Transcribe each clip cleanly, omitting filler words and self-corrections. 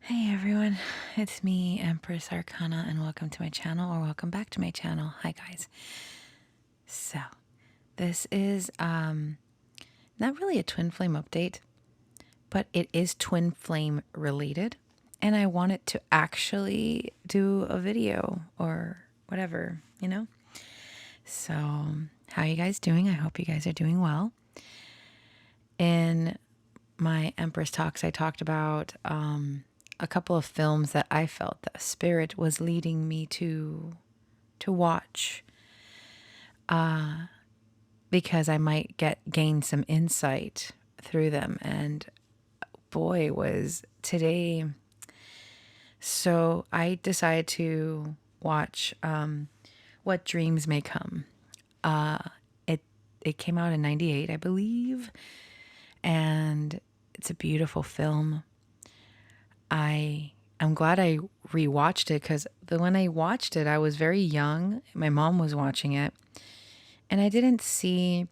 Hey everyone, it's me, Empress Arcana, and welcome to my channel, or welcome back to my channel. Hi guys. So, this is not really a twin flame update, but it is twin flame related, and I wanted to actually do a video or whatever, So, how are you guys doing? I hope you guys are doing well. In my Empress Talks, I talked about a couple of films that I felt the spirit was leading me to watch, because I might gain some insight through them. And boy, was today. So I decided to watch What Dreams May Come. It it came out in '98, I believe, and it's a beautiful film. I'm glad I rewatched it because when I watched it, I was very young. My mom was watching it, and I didn't see.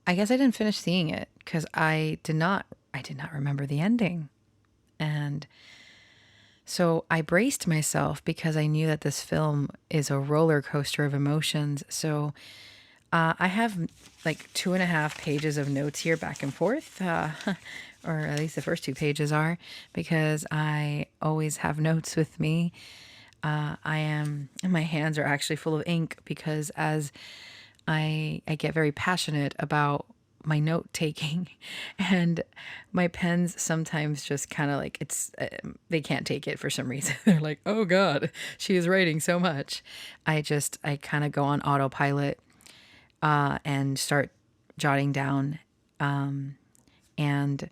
I guess I didn't finish seeing it because I did not. I did not remember the ending, and so I braced myself because I knew that this film is a roller coaster of emotions. So I have like 2.5 pages of notes here back and forth, or at least the first 2 pages are, because I always have notes with me. And my hands are actually full of ink because as I get very passionate about my note taking, and my pens sometimes just kind of like they can't take it for some reason. They're like, oh God, she is writing so much. I kind of go on autopilot and start jotting down. And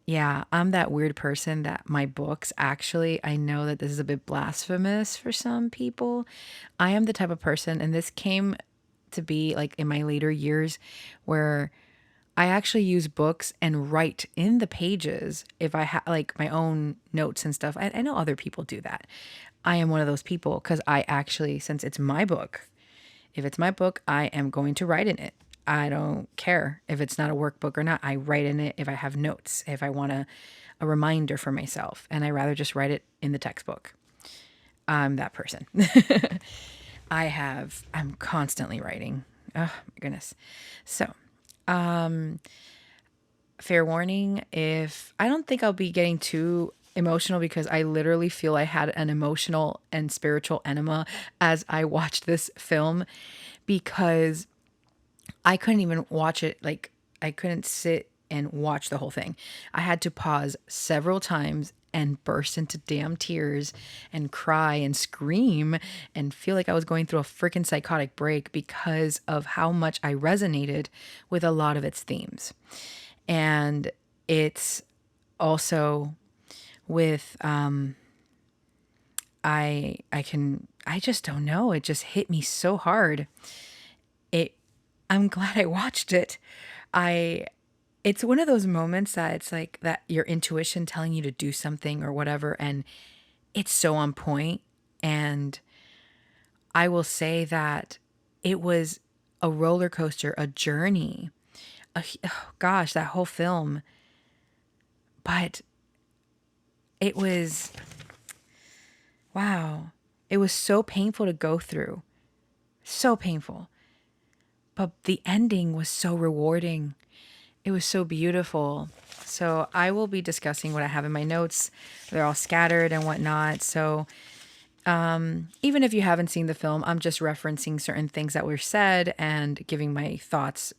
yeah, I'm that weird person that my books actually, I know that this is a bit blasphemous for some people. I am the type of person, and this came to be like in my later years, where I actually use books and write in the pages if I have like my own notes and stuff. I know other people do that. I am one of those people because I actually, since it's my book, if it's my book, I am going to write in it. I don't care if it's not a workbook or not. I write in it if I have notes, if I want a reminder for myself, and I rather just write it in the textbook. I'm that person. I'm constantly writing. Oh my goodness. So, fair warning, if I don't think I'll be getting too emotional because I literally feel I had an emotional and spiritual enema as I watched this film, because I couldn't even watch it. Like, I couldn't sit and watch the whole thing. I had to pause several times and burst into damn tears and cry and scream and feel like I was going through a freaking psychotic break because of how much I resonated with a lot of its themes. And it's also with I just don't know, it just hit me so hard. it I'm glad I watched it. I It's one of those moments that it's like that your intuition telling you to do something or whatever, and it's so on point. And I will say that it was a roller coaster, a journey. Oh gosh, that whole film. But it was, wow. It was so painful to go through. So painful. But the ending was so rewarding. It was so beautiful. So I will be discussing what I have in my notes. They're all scattered and whatnot. So even if you haven't seen the film, I'm just referencing certain things that were said and giving my thoughts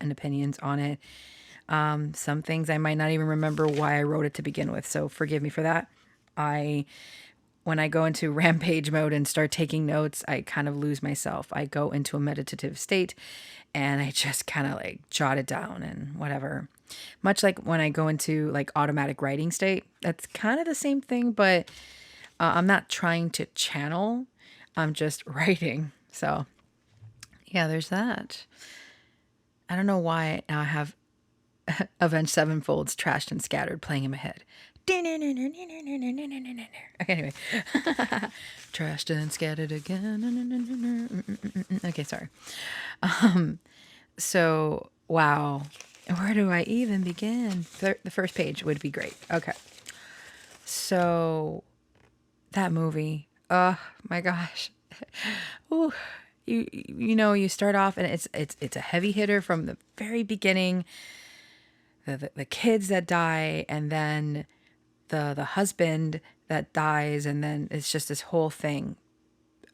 and opinions on it. Some things I might not even remember why I wrote it to begin with. So forgive me for that. When I go into rampage mode and start taking notes, I kind of lose myself. I go into a meditative state and I just kind of like jot it down and whatever. Much like when I go into like automatic writing state, that's kind of the same thing, but I'm not trying to channel, I'm just writing. So yeah, there's that. I don't know why now I have Avenged Sevenfold's Trashed and Scattered playing in my head. Okay, anyway. Trashed and scattered again. Okay, sorry. So, wow. Where do I even begin? The first page would be great. Okay. So that movie, oh my gosh. Ooh, you start off and it's a heavy hitter from the very beginning. The kids that die, and then the husband that dies, and then it's just this whole thing.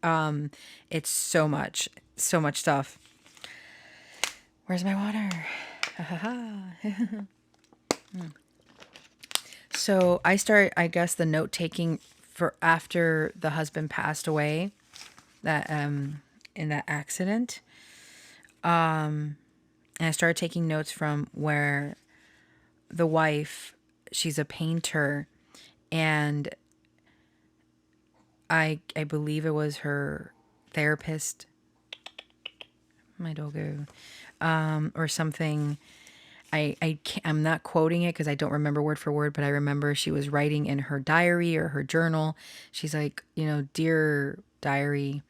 It's so much stuff. Where's my water? So I start, I guess, the note taking for after the husband passed away, that in that accident. And I started taking notes from where the wife, she's a painter, and I believe it was her therapist, my doggo, or something. I'm not quoting it because I don't remember word for word, but I remember she was writing in her diary or her journal. She's like, dear diary,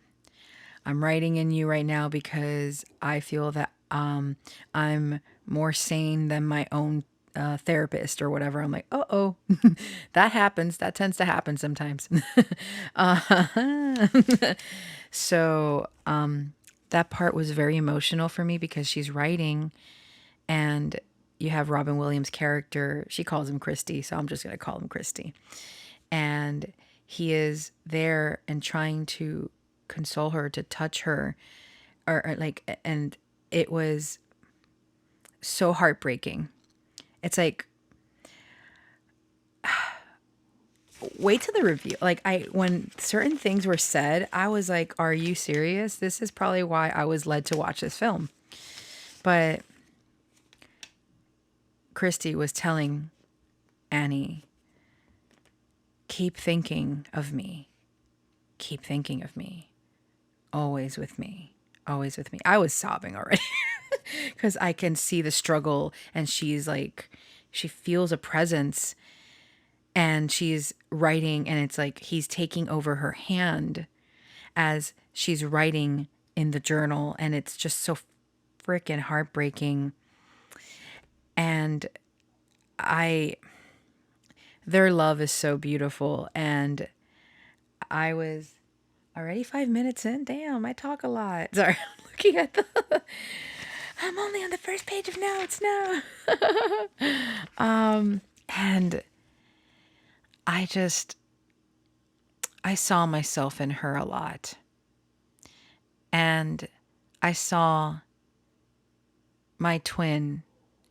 I'm writing in you right now because I feel that I'm more sane than my own therapist or whatever. I'm like, oh, that happens. That tends to happen sometimes. So that part was very emotional for me because she's writing, and you have Robin Williams' character. She calls him Christy, so I'm just going to call him Christy. And he is there and trying to console her, to touch her, or like, and it was so heartbreaking. It's like, wait till the review. Like, when certain things were said, I was like, are you serious? This is probably why I was led to watch this film. But Christy was telling Annie, keep thinking of me. Keep thinking of me. Always with me. Always with me. I was sobbing already because I can see the struggle, and she's like, she feels a presence, and she's writing, and it's like he's taking over her hand as she's writing in the journal, and it's just so freaking heartbreaking. And I their love is so beautiful, and I was already 5 minutes in. Damn, I talk a lot. Sorry, I'm looking at the I'm only on the first page of notes. No. And I just I saw myself in her a lot. And I saw my twin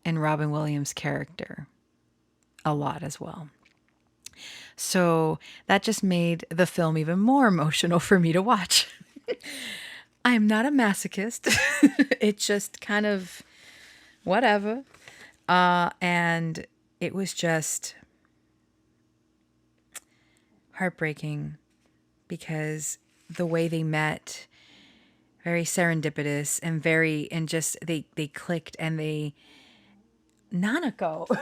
in Robin Williams' character a lot as well. So that just made the film even more emotional for me to watch. I am not a masochist. It's just kind of whatever. And it was just heartbreaking because the way they met, very serendipitous and just they clicked, and they Nanako.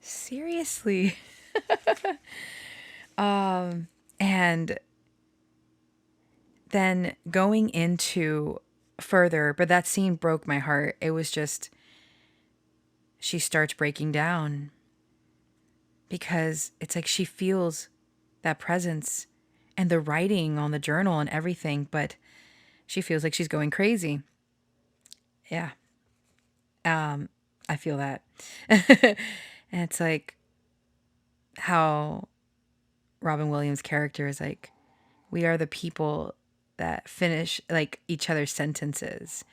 Seriously. And then going into further, but that scene broke my heart. It was just, she starts breaking down because it's like she feels that presence and the writing on the journal and everything, but she feels like she's going crazy. Yeah. I feel that. And it's like how Robin Williams' character is like, we are the people that finish like each other's sentences.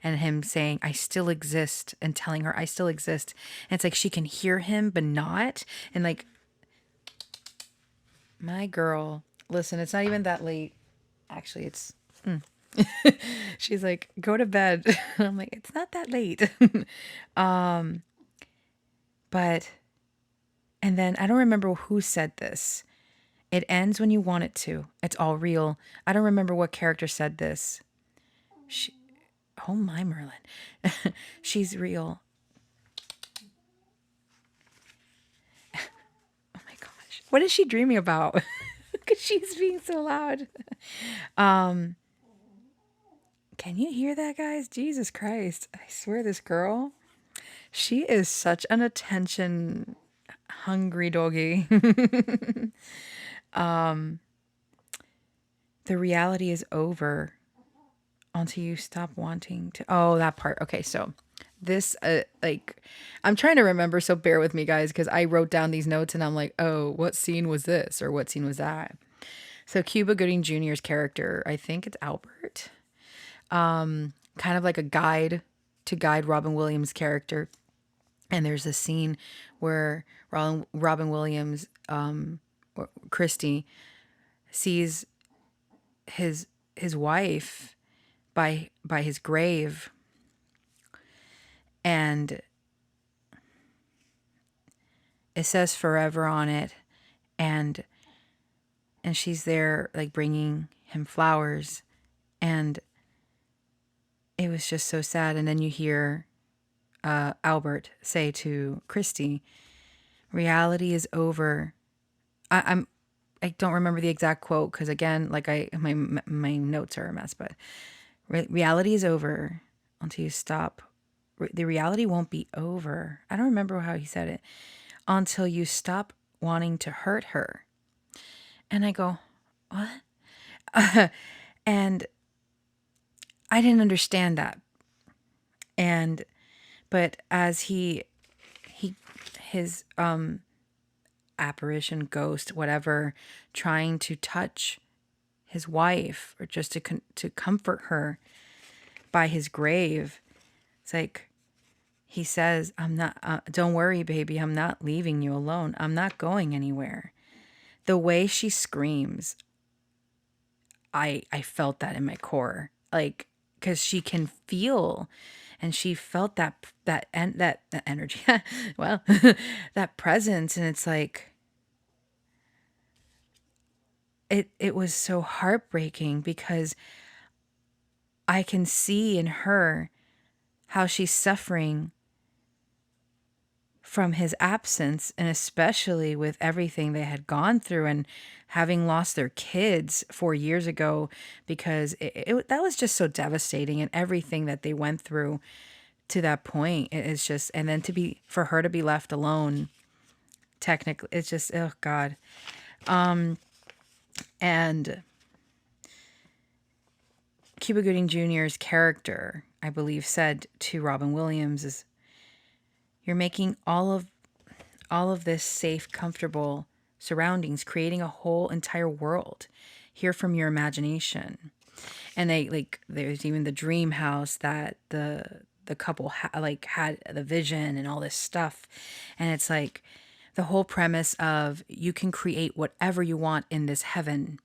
And him saying, I still exist, and telling her, I still exist. And it's like she can hear him, but not. And like, my girl, listen, it's not even that late. Actually, it's. She's like, go to bed. I'm like, it's not that late. But, and then I don't remember who said this. It ends when you want it to. It's all real. I don't remember what character said this. Oh my Merlin. She's real. Oh my gosh. What is she dreaming about? Because she's being so loud. Can you hear that, guys? Jesus Christ. I swear this girl, she is such an attention hungry doggy. The reality is over until you stop wanting to. Oh, that part. Okay, so this, like, I'm trying to remember, so bear with me, guys, because I wrote down these notes and I'm like, oh, what scene was this or what scene was that? So Cuba Gooding Jr.'s character, I think it's Albert, kind of like a guide to guide Robin Williams' character. And there's a scene where Robin Williams, Christie, sees his wife by his grave, and it says forever on it, and she's there like bringing him flowers, and it was just so sad. And then you hear Albert say to Christy, reality is over. I don't remember the exact quote because, again, like my notes are a mess, but reality is over until you stop. The reality won't be over. I don't remember how he said it. Until you stop wanting to hurt her. And I go, what? And I didn't understand that. But as his apparition, ghost, whatever, trying to touch his wife or just to comfort her by his grave, it's like he says, I'm not, don't worry, baby, I'm not leaving you alone. I'm not going anywhere. The way she screams, I felt that in my core, like, because she can feel, and she felt that energy, well, that presence, and it's like, it was so heartbreaking because I can see in her how she's suffering from his absence, and especially with everything they had gone through and having lost their kids 4 years ago, because that was just so devastating, and everything that they went through to that point, it's just, and then for her to be left alone, technically, it's just, oh God. And Cuba Gooding Jr.'s character, I believe, said to Robin Williams is, you're making all of this safe, comfortable surroundings, creating a whole entire world here from your imagination. And there's even the dream house that the couple had the vision and all this stuff. And it's like the whole premise of you can create whatever you want in this heaven.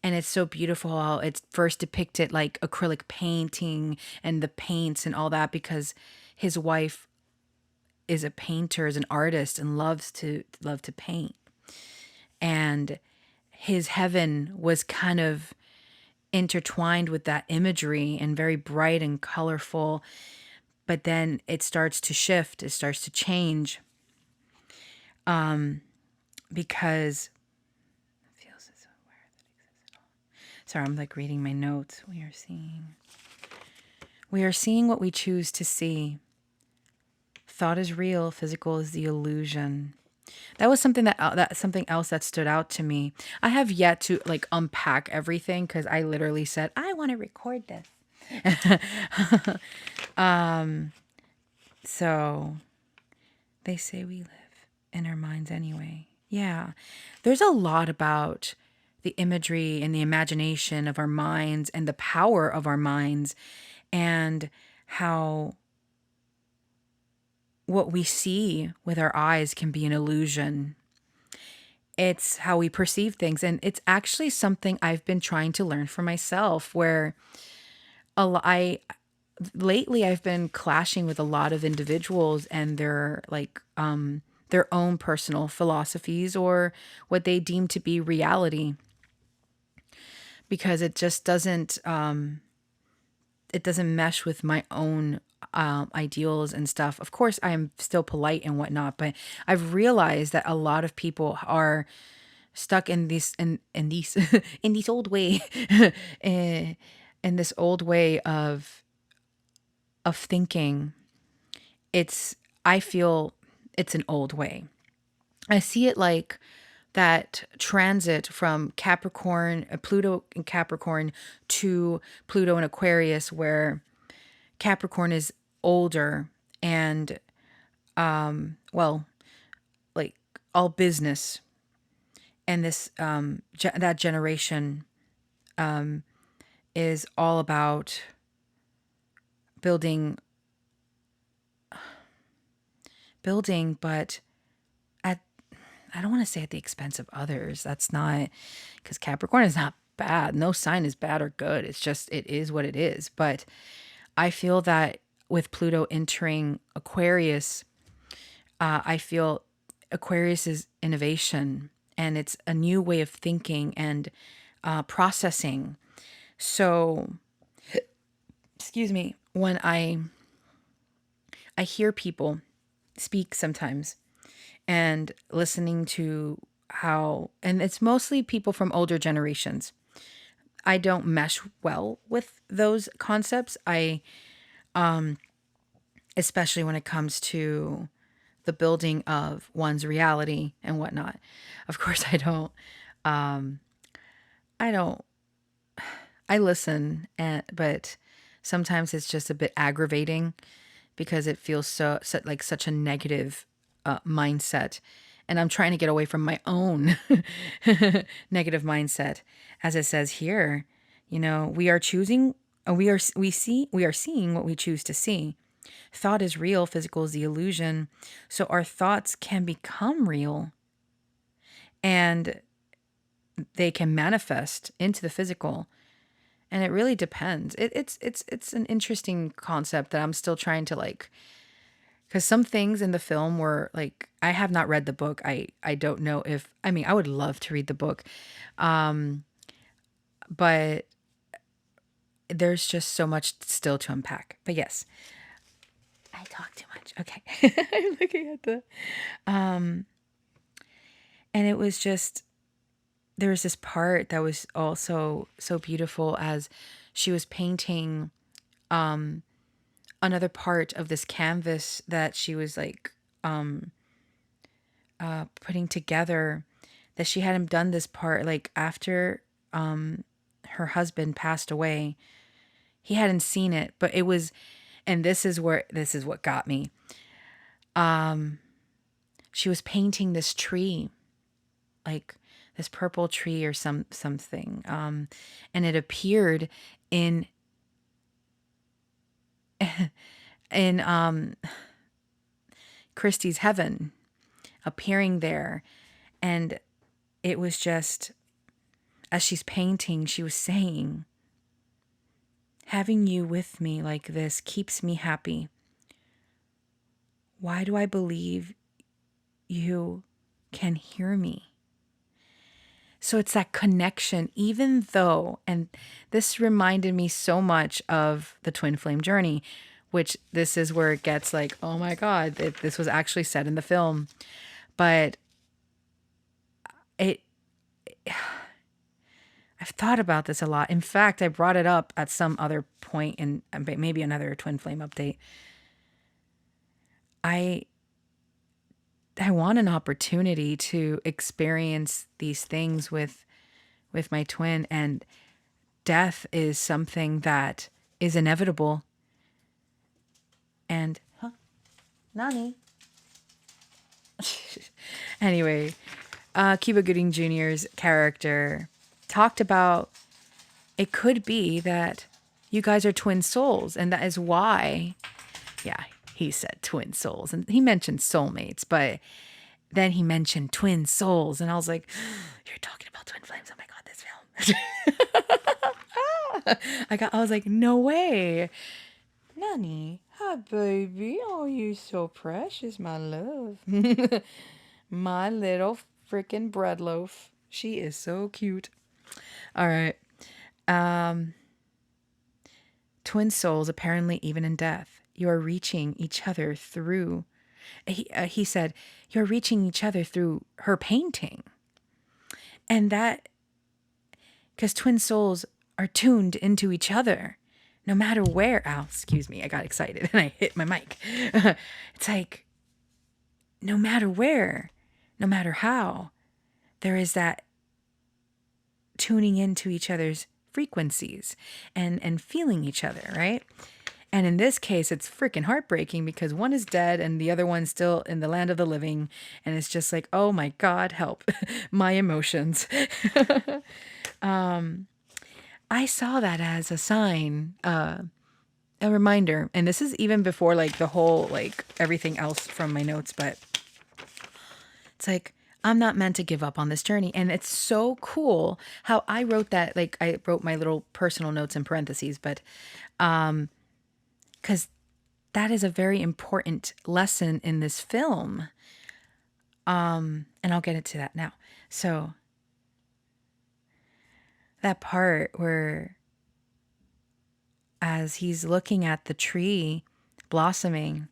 And it's so beautiful how it's first depicted like acrylic painting and the paints and all that, because his wife is a painter, is an artist, and loves to paint. And his heaven was kind of intertwined with that imagery and very bright and colorful. But then it starts to shift, it starts to change. Because it feels as aware that exists at all. Sorry, I'm like reading my notes. We are seeing what we choose to see. Thought is real, physical is the illusion. That was something that something else that stood out to me. I have yet to like unpack everything because I literally said I want to record this. So they say we live in our minds anyway. Yeah, there's a lot about the imagery and the imagination of our minds and the power of our minds, and how what we see with our eyes can be an illusion. It's how we perceive things. And it's actually something I've been trying to learn for myself, where lately I've been clashing with a lot of individuals and their own personal philosophies or what they deem to be reality, because it just doesn't mesh with my own ideals and stuff. Of course, I am still polite and whatnot, but I've realized that a lot of people are stuck in these in these in these old way, in this old way of thinking, it's I feel it's an old way. I see it like that transit from Capricorn, Pluto in Capricorn to Pluto in Aquarius, where Capricorn is older and, well, like all business, and this that generation is all about building, but at I don't want to say at the expense of others. That's not, because Capricorn is not bad. No sign is bad or good. It's just, it is what it is. But I feel that with Pluto entering Aquarius, I feel Aquarius is innovation, and it's a new way of thinking and processing. So, excuse me, when I hear people speak sometimes, and listening to how, and it's mostly people from older generations. I don't mesh well with those concepts. Especially when it comes to the building of one's reality and whatnot. Of course, I don't, I listen, but sometimes it's just a bit aggravating because it feels like such a negative mindset. And I'm trying to get away from my own negative mindset. As it says here, we are choosing, we are seeing what we choose to see. Thought is real, physical is the illusion. So our thoughts can become real, and they can manifest into the physical. And it really depends. It's an interesting concept that I'm still trying to, like, because some things in the film were like, I have not read the book. I don't know if, I mean, I would love to read the book. But there's just so much still to unpack. But yes, I talk too much. Okay. I'm looking at and it was just, there was this part that was also so beautiful as she was painting another part of this canvas that she was like putting together, that she hadn't done this part like after her husband passed away. He hadn't seen it, but it was, and this is what got me. She was painting this tree, like this purple tree or something, and it appeared in in Christie's heaven, appearing there. And it was just, as she's painting, she was saying, having you with me like this keeps me happy. Why do I believe you can hear me? So it's that connection, even though, and this reminded me so much of the twin flame journey, which this is where it gets like, oh my God, this was actually said in the film. But it, I've thought about this a lot. In fact, I brought it up at some other point in maybe another twin flame update. I want an opportunity to experience these things with my twin, and death is something that is inevitable. And Nani. Anyway, Cuba Gooding Jr.'s character talked about, it could be that you guys are twin souls, and that is why, yeah, he said twin souls, and he mentioned soulmates, but then he mentioned twin souls, and I was like, you're talking about twin flames. Oh my God, this film. I was like, no way. Nani, hi baby. Oh, you so precious, my love. My little freaking bread loaf. She is so cute. All right. Twin souls, apparently, even in death, you are reaching each other through. He said, you're reaching each other through her painting. And that, because twin souls are tuned into each other. No matter where, ow, excuse me, I got excited and I hit my mic. It's like, no matter where, no matter how, there is that tuning into each other's frequencies and feeling each other, right? And in this case, it's freaking heartbreaking because one is dead and the other one's still in the land of the living. And it's just like, oh my God, help my emotions. I saw that as a sign, a reminder. And this is even before like the whole, like everything else from my notes, but it's like, I'm not meant to give up on this journey. And it's so cool how I wrote that. Like I wrote my little personal notes in parentheses, but, because that is a very important lesson in this film. And I'll get into that now. So that part where as he's looking at the tree blossoming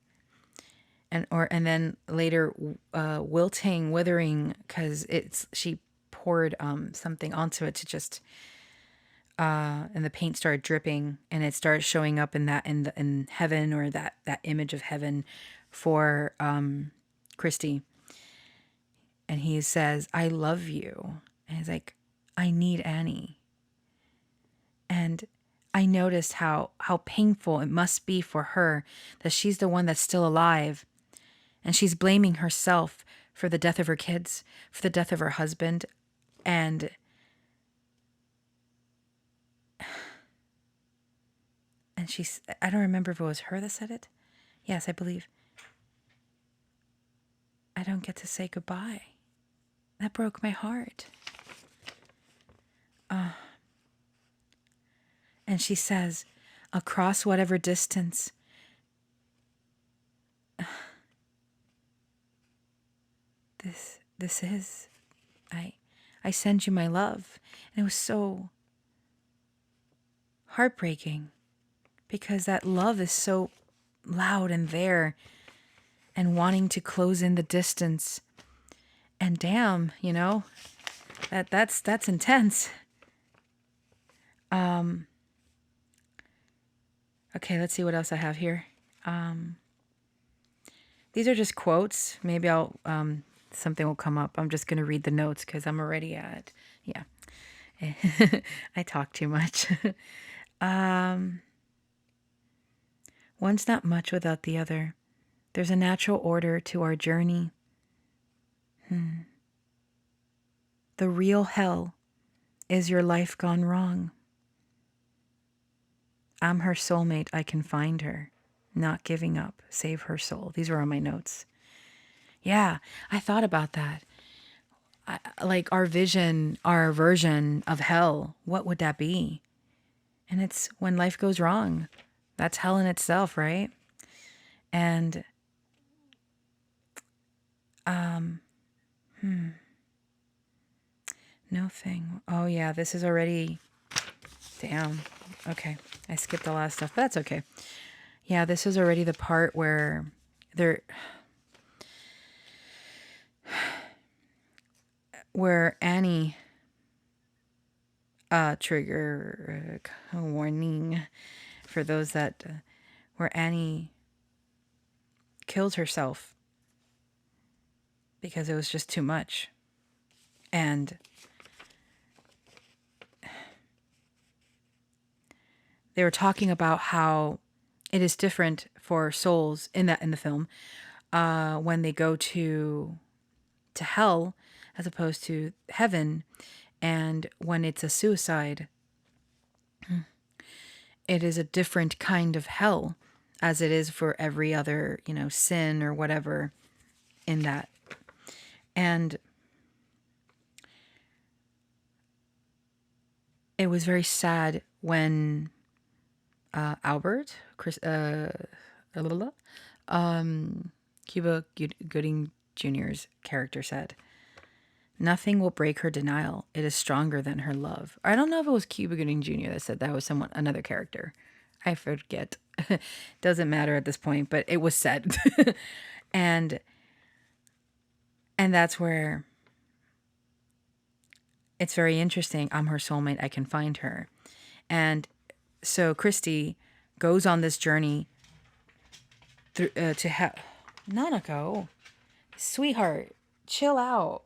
and then later wilting, withering, because she poured something onto it to just and the paint started dripping and it started showing up in heaven, or that image of heaven for Christy. And he says, I love you. And he's like, I need Annie. And I noticed how painful it must be for her that she's the one that's still alive. And she's blaming herself for the death of her kids, for the death of her husband. And she's, I don't remember if it was her that said it. Yes, I believe. I don't get to say goodbye. That broke my heart. And she says, across whatever distance, this is, I send you my love. And it was so heartbreaking because that love is so loud and there and wanting to close in the distance. And damn, that's intense. Okay, let's see what else I have here. These are just quotes. Maybe I'll something will come up. I'm just gonna read the notes because I'm already at, yeah. I talk too much. One's not much without the other. There's a natural order to our journey. The real hell is your life gone wrong. I'm her soulmate, I can find her. Not giving up, save her soul. These were on my notes. Yeah, I thought about that. Like our vision, our version of hell, what would that be? And it's when life goes wrong. That's hell in itself, right? And no thing. Oh yeah, this is already, damn. Okay, I skipped the last stuff, but that's okay. Yeah, this is already the part where Annie, trigger warning for those that, where Annie killed herself because it was just too much. And they were talking about how it is different for souls in the film when they go to hell as opposed to heaven, and when it's a suicide, it is a different kind of hell as it is for every other, sin or whatever in that. And it was very sad when Albert, Cuba Gooding Jr.'s character said, nothing will break her denial. It is stronger than her love. I don't know if it was Cuba Gooding Jr. that said that. Was another character. I forget. Doesn't matter at this point, but it was said. and that's where it's very interesting. I'm her soulmate. I can find her. And so Christy goes on this journey through to have Nanako, sweetheart, chill out.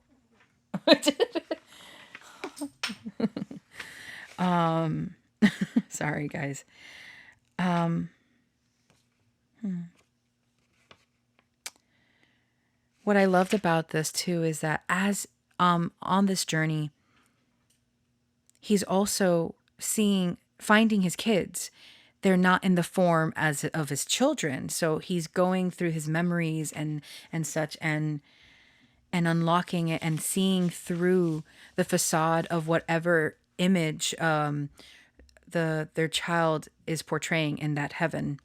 Sorry, guys. What I loved about this too is that as on this journey, he's also finding his kids. They're not in the form as of his children, so he's going through his memories and such, and unlocking it and seeing through the facade of whatever image their child is portraying in that heaven.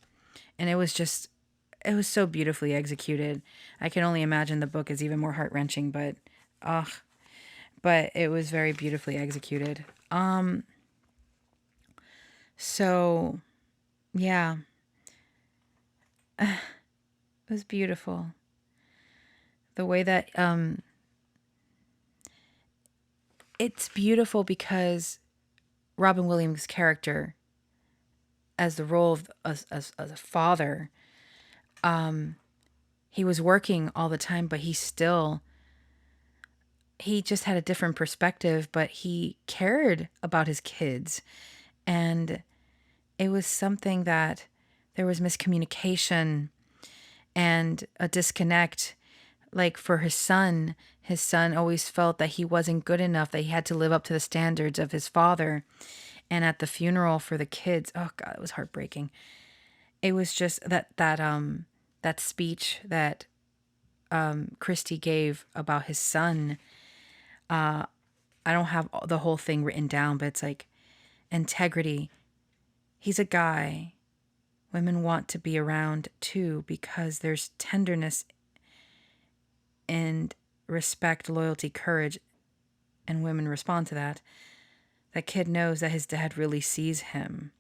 And it was so beautifully executed. I can only imagine the book is even more heart wrenching, but it was very beautifully executed. So yeah, it was beautiful. The way that it's beautiful because Robin Williams' character, as the role of as a father, he was working all the time, but he just had a different perspective, but he cared about his kids. And it was something that there was miscommunication and a disconnect. Like for his son always felt that he wasn't good enough, that he had to live up to the standards of his father. And at the funeral for the kids, oh God, it was heartbreaking. It was just that speech that Christy gave about his son. I don't have the whole thing written down, but it's like integrity. He's a guy women want to be around too, because there's tenderness and respect, loyalty, courage, and women respond to that. That kid knows that his dad really sees him.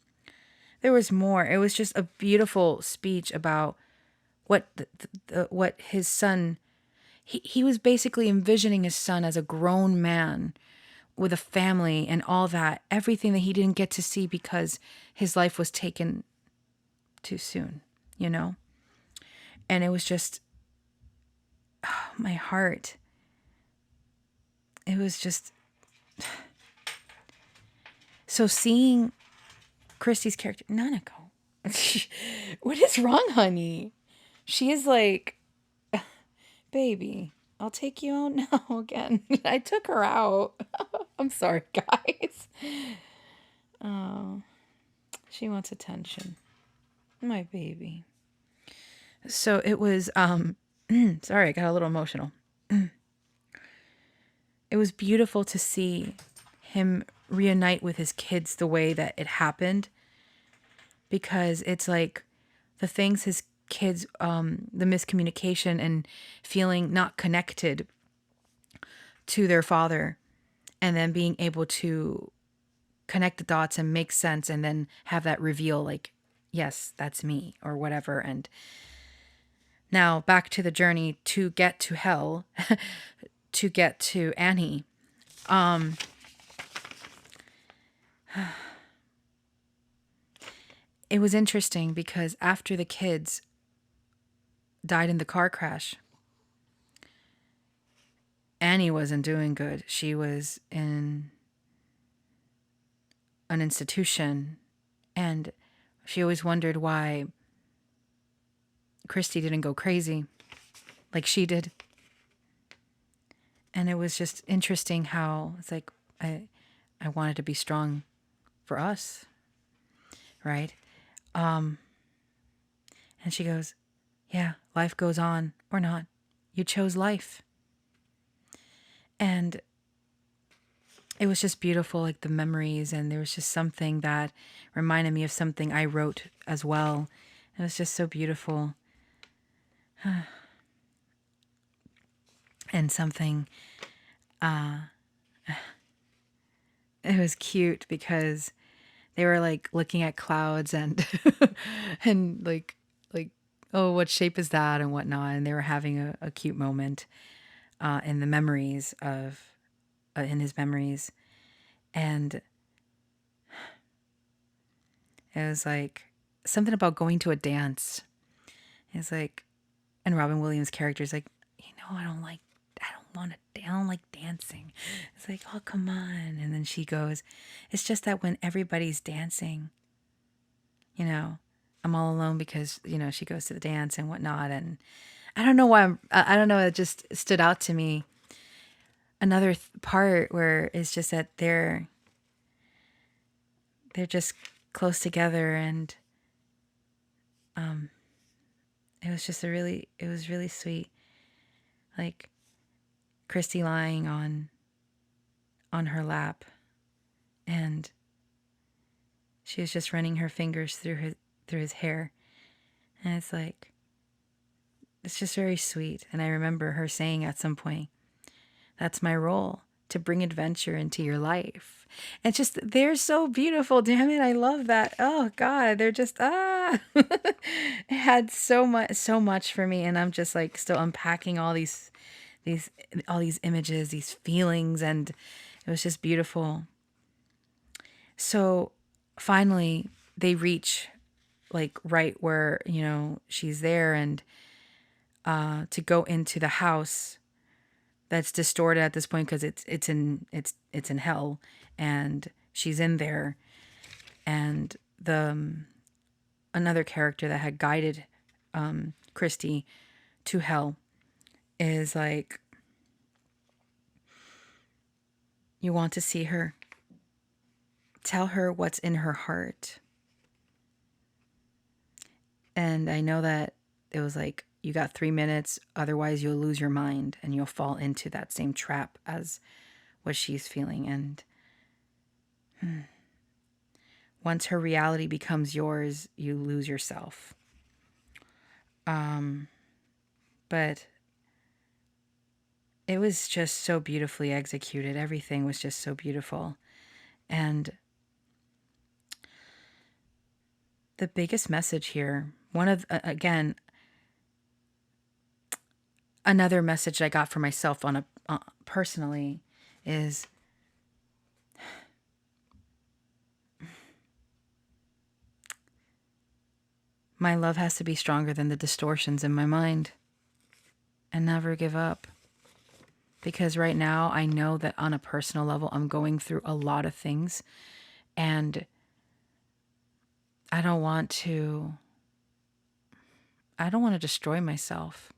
There was more. It was just a beautiful speech about what what his son. He was basically envisioning his son as a grown man with a family and all that, everything that he didn't get to see because his life was taken too soon, you know? And it was just, oh, my heart. It was just, so seeing Christy's character, Nanako, what is wrong, honey? She is like, baby, I'll take you out now again. I took her out. I'm sorry, guys. Oh, she wants attention. My baby. So it was, sorry, I got a little emotional. It was beautiful to see him reunite with his kids the way that it happened, because it's like the things his kids, the miscommunication and feeling not connected to their father, and then being able to connect the dots and make sense, and then have that reveal, like, yes, that's me, or whatever. And now back to the journey to get to hell, to get to Annie. It was interesting because after the kids died in the car crash, Annie wasn't doing good. She was in an institution, and she always wondered why Christy didn't go crazy like she did. And it was just interesting how it's like, I wanted to be strong for us, right? And she goes, yeah, life goes on or not. You chose life. And it was just beautiful, like the memories. And there was just something that reminded me of something I wrote as well. It was just so beautiful. And something, it was cute because they were like looking at clouds and and like, oh, what shape is that and whatnot, and they were having a cute moment in the memories of in his memories. And It was like something about going to a dance. It's like, and Robin Williams' character is like, I don't like dancing. It's like, oh, come on. And then she goes, it's just that when everybody's dancing, you know, I'm all alone because, she goes to the dance and whatnot. And I don't know why I don't know. It just stood out to me. Another part where it's just that they're just close together, and it was just it was really sweet. Like Christy lying on her lap, and she was just running her fingers through his hair, and it's just very sweet. And I remember her saying at some point, "That's my role, to bring adventure into your life." And just they're so beautiful. Damn it, I love that. Oh God, they're just it had so much for me, and I'm just like still unpacking these all these images, these feelings, and it was just beautiful. So finally they reach like right where, she's there, and to go into the house that's distorted at this point because it's in hell, and she's in there, and the another character that had guided Christy to hell is like, you want to see her, tell her what's in her heart. And I know that it was like, you got 3 minutes, otherwise you'll lose your mind and you'll fall into that same trap as what she's feeling. And once her reality becomes yours, you lose yourself. But it was just so beautifully executed. Everything was just so beautiful. And the biggest message here, again, another message I got for myself personally is my love has to be stronger than the distortions in my mind, and never give up. Because right now I know that on a personal level, I'm going through a lot of things, and I don't want to destroy myself.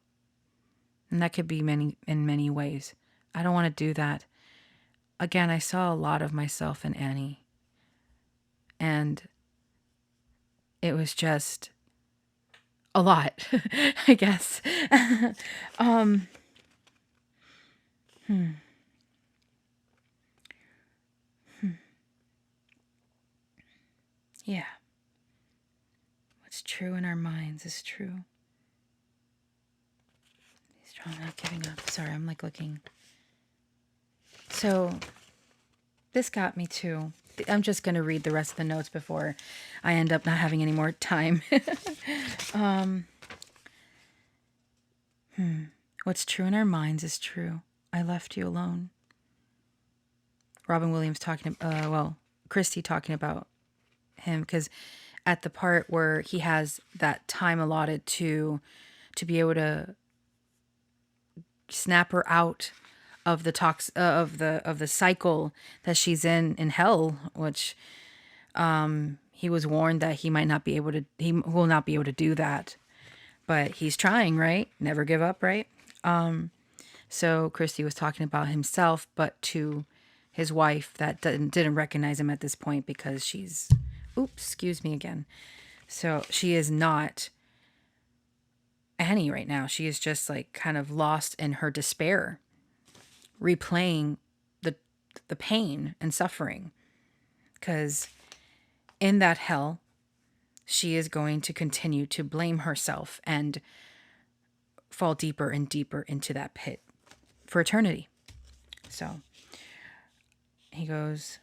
And that could be in many ways. I don't want to do that. Again, I saw a lot of myself in Annie. And it was just a lot, I guess. Yeah. What's true in our minds is true. Strong, not giving up. Sorry, I'm like looking. So this got me to, I'm just going to read the rest of the notes before I end up not having any more time. What's true in our minds is true. I left you alone. Robin Williams Christy talking about him, because at the part where he has that time allotted to be able to snap her out of the of the cycle that she's in hell, which he was warned that he will not be able to do that, but he's trying, right? Never give up, right? So Christy was talking about himself, but to his wife that didn't recognize him at this point because she's, oops, excuse me again. So she is not Annie right now. She is just like kind of lost in her despair, replaying the pain and suffering, because in that hell, she is going to continue to blame herself and fall deeper and deeper into that pit for eternity. So he goes,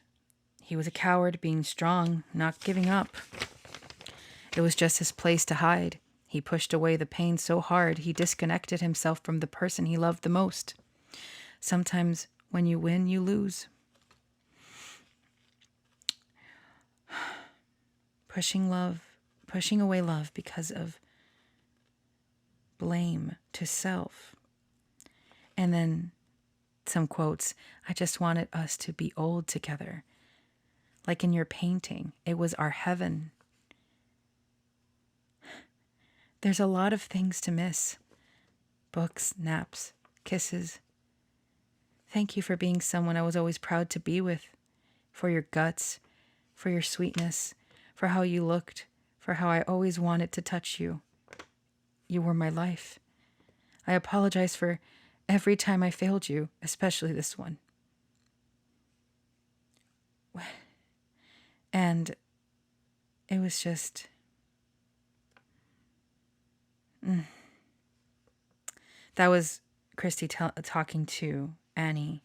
he was a coward, being strong, not giving up. It was just his place to hide. He pushed away the pain so hard, he disconnected himself from the person he loved the most. Sometimes when you win, you lose. pushing away love because of blame to self. And then some quotes, I just wanted us to be old together. Like in your painting, it was our heaven. There's a lot of things to miss. Books, naps, kisses. Thank you for being someone I was always proud to be with. For your guts, for your sweetness, for how you looked, for how I always wanted to touch you. You were my life. I apologize for every time I failed you, especially this one. And it was just... That was Christy talking to Annie.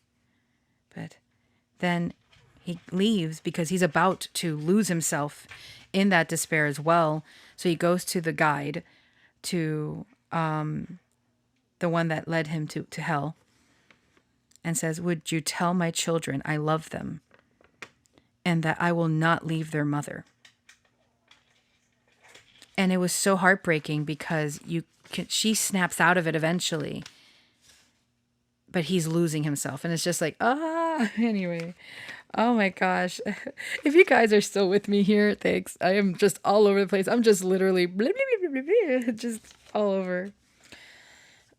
But then he leaves because he's about to lose himself in that despair as well. So he goes to the guide, to the one that led him to hell, and says, would you tell my children I love them and that I will not leave their mother? And it was so heartbreaking because she snaps out of it eventually, but he's losing himself. And it's just like, anyway. Oh my gosh. If you guys are still with me here, thanks. I am just all over the place. I'm just literally blah, blah, blah, blah, blah, just all over.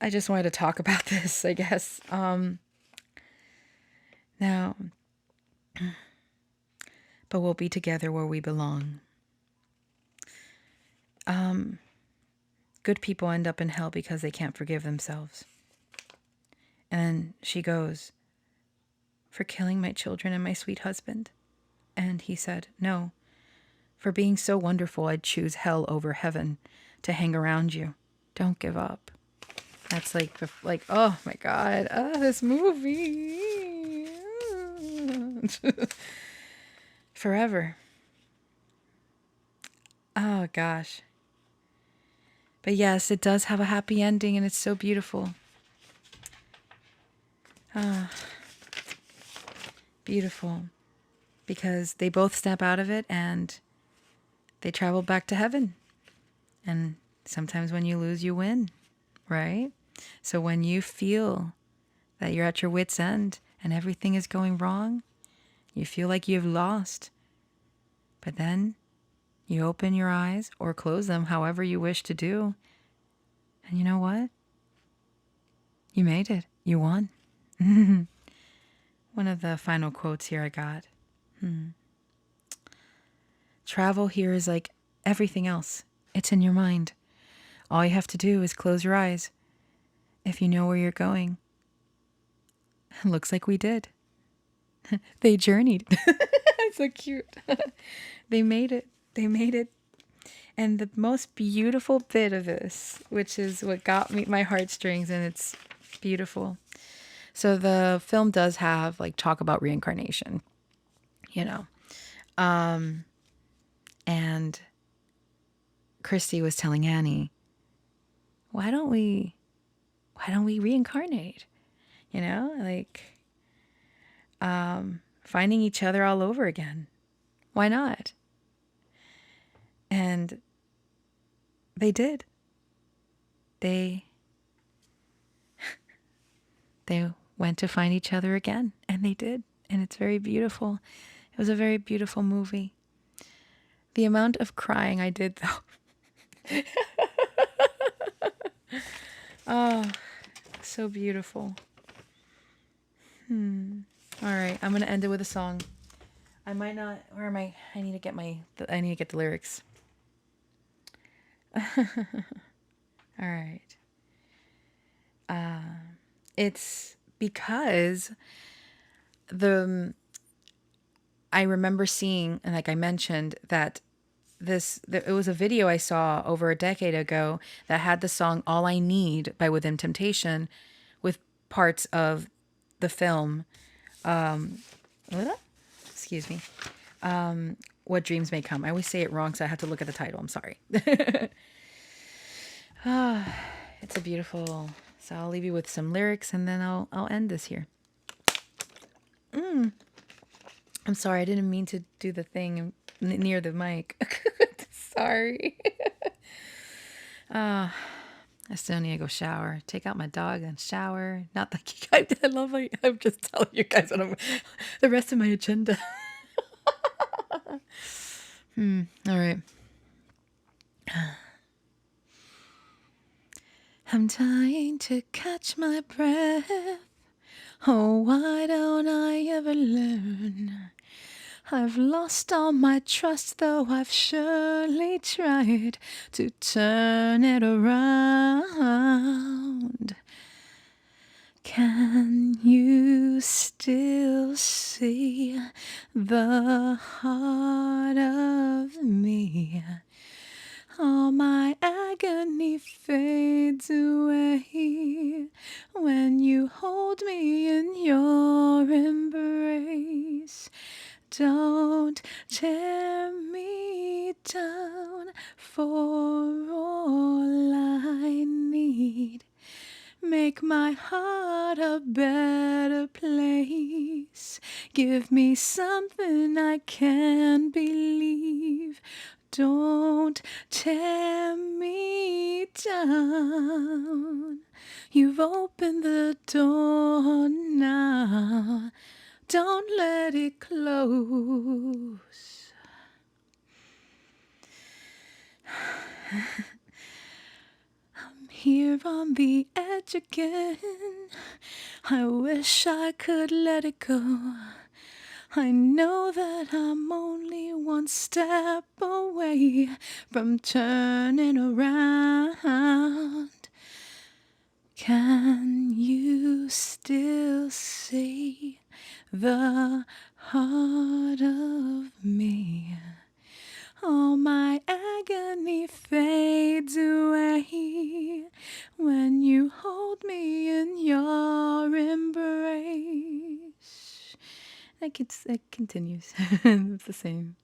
I just wanted to talk about this, I guess. Now, but we'll be together where we belong. Good people end up in hell because they can't forgive themselves. And she goes, for killing my children and my sweet husband. And he said, no, for being so wonderful, I'd choose hell over heaven to hang around you. Don't give up. That's like, oh my God, this movie. Forever. Oh gosh. But yes, it does have a happy ending and it's so beautiful. Beautiful. Because they both snap out of it and they travel back to heaven. And sometimes when you lose, you win, right? So when you feel that you're at your wit's end and everything is going wrong, you feel like you've lost. But then you open your eyes or close them however you wish to do. And you know what? You made it. You won. One of the final quotes here I got. Travel here is like everything else. It's in your mind. All you have to do is close your eyes. If you know where you're going. Looks like we did. They journeyed. It's so cute. They made it. They made it. And the most beautiful bit of this, which is what got me my heartstrings, and it's beautiful. So the film does have like talk about reincarnation, you know. And Christy was telling Annie, why don't we reincarnate? You know, like finding each other all over again. Why not? And they did. They went to find each other again, and they did. And it's very beautiful. It was a very beautiful movie. The amount of crying I did, though. Oh, so beautiful. All right, I'm gonna end it with a song. I might not. Where am I? I need to get the lyrics. All right. It's because I remember seeing, and like I mentioned, that it was a video I saw over a decade ago that had the song All I Need by Within Temptation with parts of the film. Excuse me. What Dreams May Come. I always say it wrong, so I have to look at the title. I'm sorry. It's a beautiful... So I'll leave you with some lyrics and then I'll end this here. I'm sorry, I didn't mean to do the thing near the mic. Sorry. I still need to go shower. Take out my dog and shower. Not like you guys. I love. Like, I'm just telling you guys what the rest of my agenda. All right. I'm dying to catch my breath. Oh, why don't I ever learn? I've lost all my trust, though I've surely tried to turn it around. Can you still see the heart of me? All my agony fades away when you hold me in your embrace. Don't tear me down, for all I need. Make my heart a better place. Give me something I can believe. Don't tear me down. You've opened the door now. Don't let it close. I'm here on the edge again. I wish I could let it go. I know that I'm only one step away from turning around. Can you still see the heart of me? All my agony fades away when you hold me in your embrace. It continues. It's the same.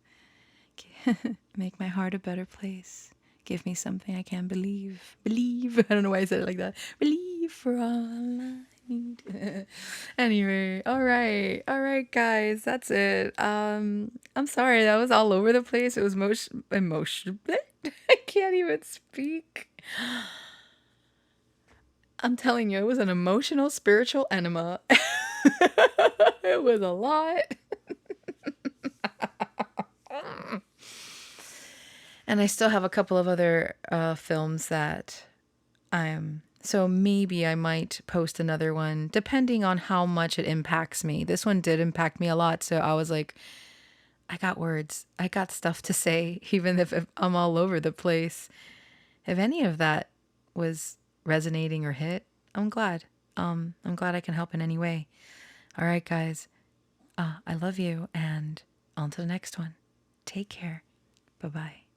Make my heart a better place. Give me something I can believe. Believe. I don't know why I said it like that. Believe for all I need. Anyway, all right. All right, guys. That's it. I'm sorry. That was all over the place. It was emotional. I can't even speak. I'm telling you, it was an emotional, spiritual enema. It was a lot. And I still have a couple of other films that so maybe I might post another one depending on how much it impacts me. This one did impact me a lot, so I was like, I got words. I got stuff to say, even if I'm all over the place. If any of that was resonating or hit, I'm glad. I'm glad I can help in any way. All right, guys. I love you, and on to the next one. Take care. Bye-bye.